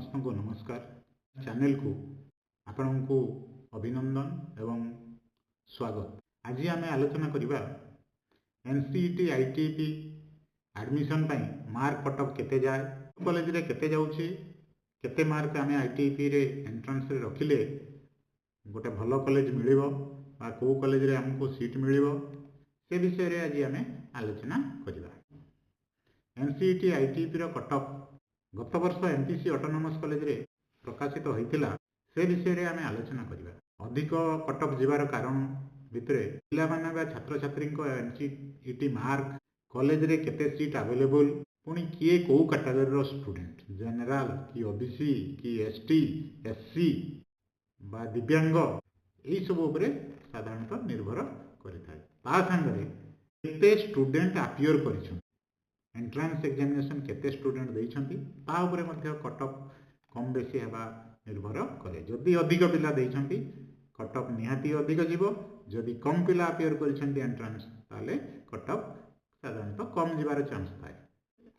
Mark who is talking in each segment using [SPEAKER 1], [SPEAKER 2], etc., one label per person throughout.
[SPEAKER 1] समस्त को नमस्कार। चैनल को आपण को अभिनंदन एवं स्वागत। आज आम आलोचना करवा NCET ITP admission mark cut off केते जाए, कॉलेज रे केते जाउछि, केते मार्क आम आईटीपी रे एंट्रेंस रे रखिले गोटे भल कॉलेज मिलिबो बा को कॉलेज रे हमको सीट मिलिबो से विषय रे आज आम आलोचना करवा। एनसीईटी आईटीपी रो कट ऑफ गत वर्ष एमपीसी ऑटोनोमस कॉलेज रे प्रकाशित होइतिला से विषय रे आमे आलोचना करिबा। अधिक कट ऑफ जिवार कारण भितरे पिला माने बा छात्र छात्री को एनसीईटी मार्क, कॉलेज रे केते सीट अवेलेबल, पुनी किए को कैटेगरी रो स्टूडेंट, जनरल कि ओबीसी कि एसटी एससी बा दिव्यांग एई सब ऊपर साधारणतः निर्भर करिथाय। ता संगरे केते स्टूडेंट अपियर करिछन, एंट्रांस एग्जामिनेशन केते स्टूडेंट देइछंती ता ऊपर मध्ये कट ऑफ कम बेसी हेबा निर्भर करे। जदि अधिक पिला देइछंती कट ऑफ निहाती अधिक जीवो, जदि कम पिला अपियर करिछंती एंट्रांस ताले कट ऑफ साधारणतः कम जीवार चांस थाए।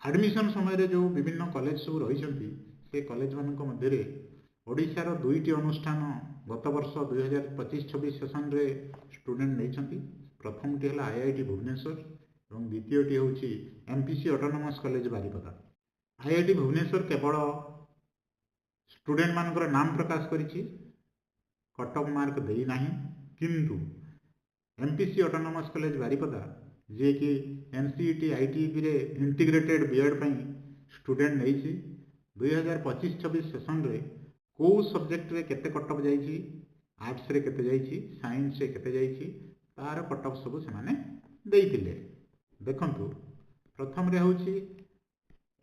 [SPEAKER 1] एडमिशन समय रे जो विभिन्न कॉलेज सब रहिछंती से कॉलेज मानक मध्ये रे ओडिसा रो दुईटी अनुष्ठान गत वर्ष 2025-26 सेशन रे स्टूडेंट नेइछंती। प्रथमटी हला आईआईटी भुवनेश्वर और द्वितीयटी होची MPC autonomous college Baripada. IIT Bhubaneswar केवल स्टूडेंट मानकर नाम प्रकाश करिछि, कट ऑफ मार्क देई नाही, किंतु एमपीसी ऑटोनोमस कॉलेज बारिपदा जे कि एनसीईटी आईटीपी रे इंटीग्रेटेड बीएड पई स्टूडेंट नेइछि 2025-26 सेशन रे को सब्जेक्ट रे केते कट ऑफ जाइछि, आर्ट्स रे केते जाइछि, साइंस रे केते जाइछि तार कट ऑफ सब से माने देइतिले। देखंतु प्रथम रे होची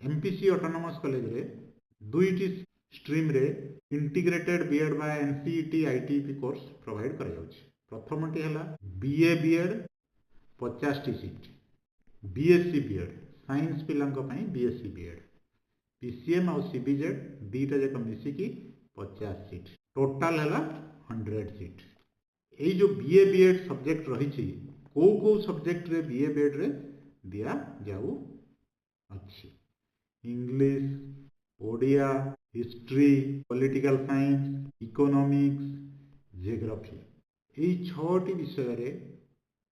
[SPEAKER 1] एमपीसी ऑटोनोमस कॉलेज रे दुईटी स्ट्रीम रे इंटीग्रेटेड बीएड बा एनसीईटी आईटीपी कोर्स प्रोवाइड करा जाउछि। प्रथमटी हला बीए बीएड 50 टी सीट, बीएससी बीएड साइंस पिलांको पई बीएससी बीएड, पीसीएम और सीबीजेड दीटा जक मिसी की 50 सीट, टोटल हला 100 सीट। एई जो बीए बीएड सब्जेक्ट रहिछि को सब्जेक्ट रे बीए बीएड रे दिया जाऊ अच्छी, English, Odia, history, political science, economics, geography एई 6टी विषय रे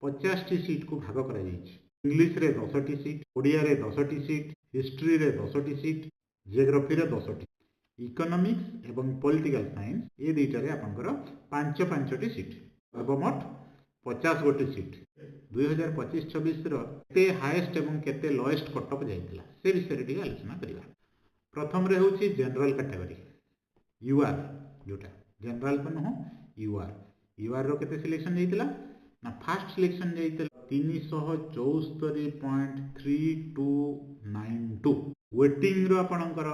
[SPEAKER 1] 50 टी सीट को भाग करा जाइछि। इंग्लिश रे 10 टी सीट, ओडिया रे 10 टी सीट, हिस्ट्री रे 10 टी सीट, जियोग्राफी रे 10 टी, इकोनॉमिक्स एवं पॉलिटिकल साइंस ए दुईटा रे आपनकर 5 टी सीट, सर्वमोट 50 गोटी सीट। 2025-26 रो केते हाईएस्ट एवं केते लोएस्ट कट ऑफ जाइतिला से विषय रे आलोचना करिवा। प्रथम रे होची जनरल कैटेगरी यूआर, जोटा जनरल पर न यूआर, यूआर रो केते सिलेक्शन जाइतिला ना फर्स्ट सिलेक्शन जाइतिला 374.3292, वेटिंग रो आपनकर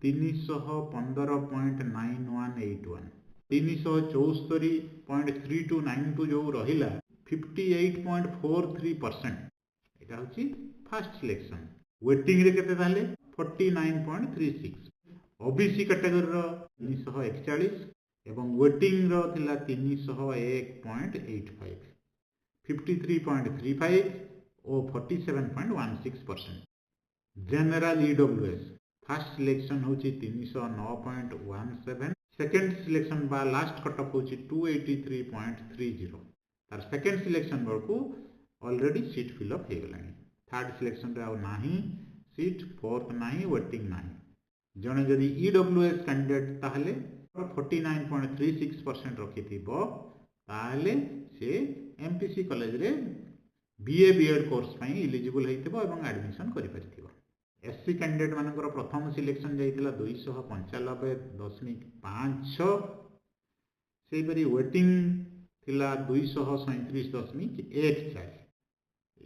[SPEAKER 1] 315.9181, 374.3292 जो रहिला 58.43%, एटा होची फर्स्ट सिलेक्शन। वेटिंग रे केते ताले 49.36, ओबीसी कैटेगरी रो 341 एवं वेटिंग रो थिला 301.85, 53.35 और 47.16%। जनरल ईडब्ल्यूएस फर्स्ट सिलेक्शन होची 309.17, सेकेंड सिलेक्शन बा लास्ट कट ऑफ होची 283.30, तार सेकेंड सिलेक्शन बरकू ऑलरेडी सीट फिलअप हो गलानी। थर्ड सिलेक्शन रे आ नाही सीट, फोर्थ नाही, वेटिंग नाही। जने जदि ईडब्ल्यूएस कैंडिडेट ताहले 49.36% रखिथिबो ताहले से एमपीसी कॉलेज रे बीए बीएड कोर्स पई एलिजिबल हेतिबो एवं एडमिशन करि परिथिबो। एससी कैंडिडेट मानकर प्रथम सिलेक्शन जाइतिला 295.56, सेहि परि वेटिंग थिला 237.14,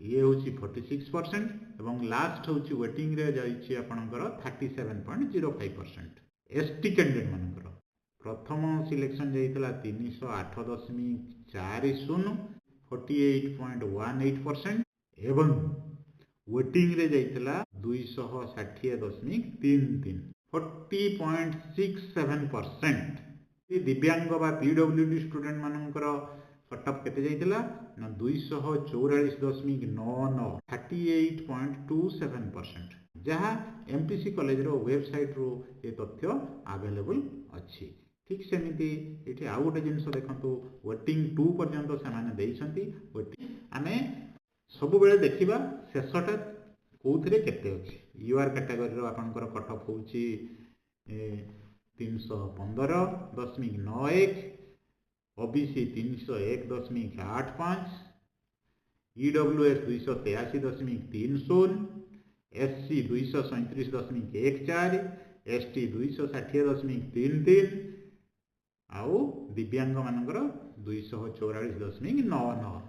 [SPEAKER 1] ये होची 46% एवं लास्ट होची वेटिंग रे जाइछि आपनकर 37.05%। एसटी कैंडिडेट मानकर प्रथम सिलेक्शन जाइतिला 308.40, 48.18% एवं वेटिंग रे जाइतिला 260.33, 40.67%। दिव्यांग बा पीडब्ल्यूडी स्टूडेंट मानकर कटअफ केते जाइतिला ना 244.99 38.27%, जहाँ एमपीसी कॉलेज रो वेबसाइट रो ये तथ्य अवेलेबल अच्छी। ठीक सेमिति ये आउ गोटे जिनस देखो वेटिंग 2 पर्यंत से वेटिंग आम सब बेले देखा शेषटा कौन केते अच्छी। यूआर कैटेगरी आपंकर कटअफ हूँ 315.91, ओबीसी 301.85, ईडब्ल्यूएस 283.30, एससी 237.14, एसटी 260.33 आउ दिव्यांग मानकर 244.99।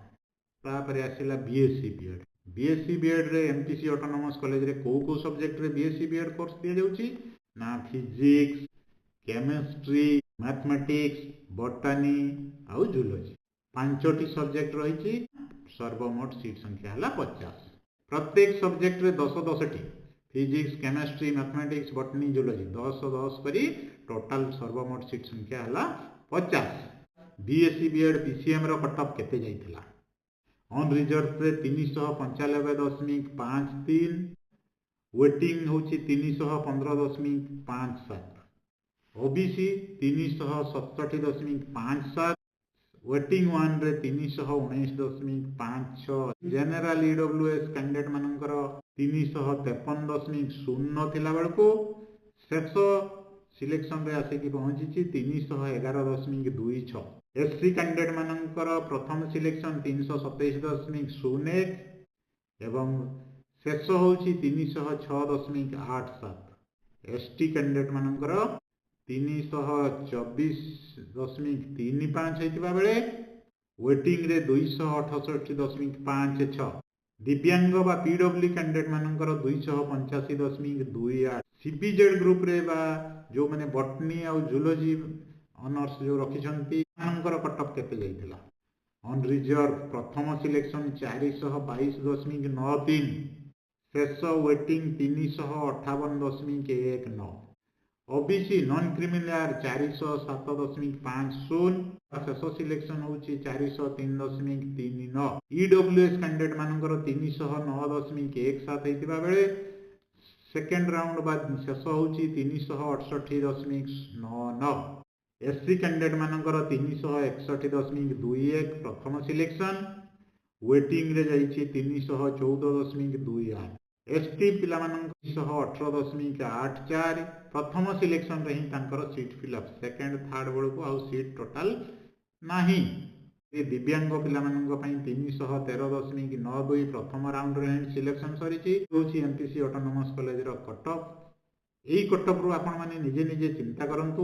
[SPEAKER 1] तापर आसला बीएससी बीएड। बीएससी बीएड रे एमपीसी ऑटोनोमस कॉलेज रे को सब्जेक्ट रे बीएससी बीएड कोर्स दिया जाउची ना फिजिक्स, केमिस्ट्री, मैथमेटिक्स, बॉटनी आउ जूलॉजी 5टी सब्जेक्ट रही। सर्वमोट सीट संख्या है 50। प्रत्येक सब्जेक्ट रे 10 T physics, chemistry, mathematics, botany, zoology 10 करी टोटाल सर्वमोट सीट संख्या है 50। बीएससी बीएड पीसीएम रो कटअफ केते जाइथिला अनरिजर्व रे 395.53, वेटिंग होची 315.57, ओबीसी 367.57, वेटिंग 1 रे 319.56, जनरल ईडब्ल्यूएस कैंडिडेट मानकर 353.0 थिला बेलको शेष सिलेक्शन रे आसिकी पहुंची 311.26। एससी कैंडिडेट मानकर प्रथम सिलेक्शन 327.01 एवं शेष होची 306.87। एसटी कैंडिडेट मानकर 324.35 होइतिबा बेले वेटिंग रे 268.56। दिव्यांग बा पीडब्ल्यू कैंडिडेट मानकर 285.28। सीबीजेड ग्रुप रे बा जो माने बॉटनी और जूलॉजी ऑनर्स जो रखिछंती मानकर कटअफ केते जाइतिला अनरिजर्व प्रथम सिलेक्शन 422.93, शेष वेटिंग 358.19, ओबीसी नॉन क्रिमिनल 407.50, शेष सिलेक्शन होची 403.39। ईडब्ल्यूएस कैंडिडेट मानकर 309.17 होइतिबा बेले सेकेंड राउंड बाद शेष होची 368.99। एससी कैंडिडेट मानकर 361.21 प्रथम सिलेक्शन, वेटिंग रे जाइछि 314.28। एसटी पिला मानकर 318.84 प्रथम सिलेक्शन रे ही तांकर सीट फिलअप सेकेंड थर्ड बेल को आउ सीट टोटल नाही। दिव्यांग पिला मानक पई 313.92 प्रथम राउंड रे सिलेक्शन सरीछि होछि एमपीसी ऑटोनोमस कॉलेज रो कटअफ। यही कटअफ रू आपण माने निजे निजे चिंता करंतु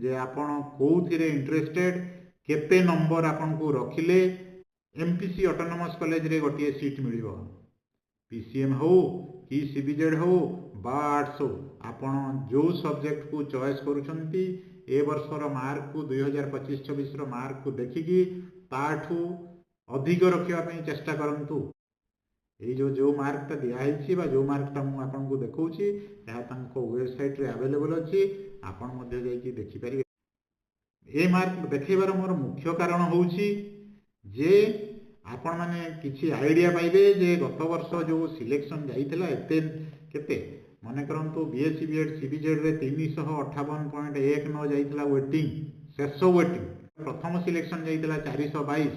[SPEAKER 1] जे आपण कोउथिरे इंटरेस्टेड केते नंबर आपण को रखिले एमपीसी ऑटोनोमस कॉलेज रे गोटिए सीट मिलिबो। पीसीएम हो कि सीबीजेड हो बा आर्ट्स हो आपण जो सब्जेक्ट को चॉइस करूछंती ए वर्षर मार्क को 2025-26 रो मार्क को देखिकी ताठू अधिक रखिया पई चेष्टा करंतु। ये जो मार्कटा दिखाई जो मार्कटा मुझे आपको देखी वेबसाइट रे अवेलेबल अच्छी आपण देखिपारे। ये मार्क देखेबार मोर मुख्य कारण हूँ जे आपण मैंने किसी आइडिया पाइबे जे गत वर्ष जो सिलेक्शन जाइथिला एते केते मन करंतु बीएससी बीएड सीबीजेड रे 358.19 जाइथिला वेटिंग शेष वेटिंग प्रथम सिलेक्शन जाइथिला 422।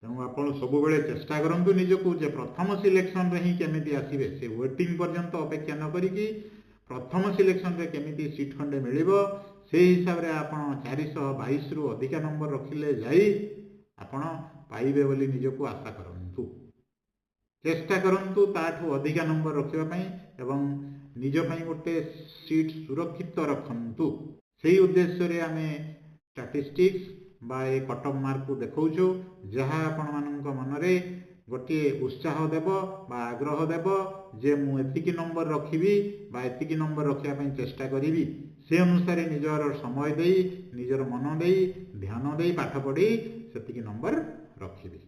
[SPEAKER 1] तेणु आप सब चेष्टा करूँ निजक जे प्रथम सिलेक्शन रे ही केमिति आसीबे से वेटिंग पर्यंत अपेक्षा न करिकी प्रथम सिलेक्शन रे केमिति सीट खंडे मिलिबो से हिसाब रे आपण 422 रु अधिका नंबर रखिले जाई आपण पाइबे बोली निजक आशा करंतु। चेष्टा करंतु ताठू अधिका नंबर रखिबा पई एवं निज पई गोटे सीट सुरक्षित रखंतु। सेही उद्देश्य रे आमे स्टैटिस्टिक्स बा ए कटअफ मार्क को देखौछु जहाँ आपण मानक मनरे गोटे उत्साह देव बा आग्रह देव जे मु एतिकी नंबर रखिबी बा एतिकी नंबर रखिया पई चेष्टा करिवि से अनुसार निजर समय देई निजर मन देई ध्यान देई पाठ पढ़ी सेतिकी नंबर रखिबि।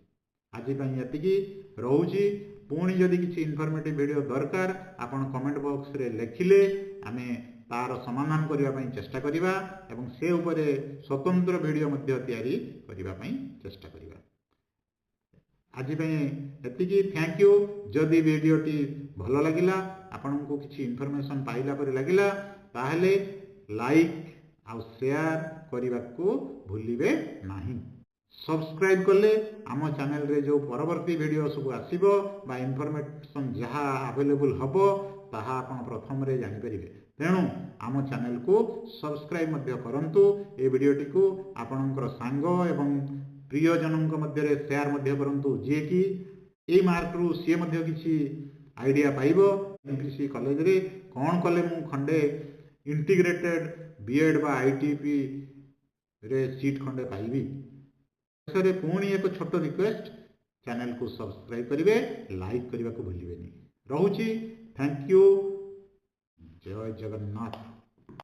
[SPEAKER 1] आज पई एतिकी रहउची। पुणी जदि किसी इनफॉर्मेटिव वीडियो दरकार आपण कमेंट बॉक्स रे लिखिले आमे तार समाधान करने चेष्टा करिबा एवं से उपरे स्वतंत्र वीडियो मध्य तैयारी करने चेष्टा करिबा। आज एतिकी थैंक यू। जदि वीडियोटी भल लगिला आपन को किसी इनफॉरमेशन पाइला पर लगिला ताहले लाइक आउ शेयर करने को भूलिबे नहीं। सब्सक्राइब कले आम चैनल रे जो परवर्ती वीडियो सब आसीबो बा इनफॉरमेशन जहाँ अवेलेबल हबो ताहा आपण प्रथम रे जानि परिबे। तेणु आम चैनल को सब्सक्राइब मध्य करंतु। ए वीडियोटी को आपणकर सांग एवं प्रियजनों मध्य शेयर मध्य करंतु जे कि ए मार्क रु सी मध्य किछि आइडिया पाइबो एमपीसी कॉलेज रे कोन कले मु खंडे इंटीग्रेटेड बीएड बा आईटीपी रे सीट खंडे पाइबी। सरे पुणी एक छोट रिक्वेस्ट चैनल को सब्सक्राइब करिवे लाइक करने को भूलिबेनी। रहुची थैंक यू। जय जगन्नाथ।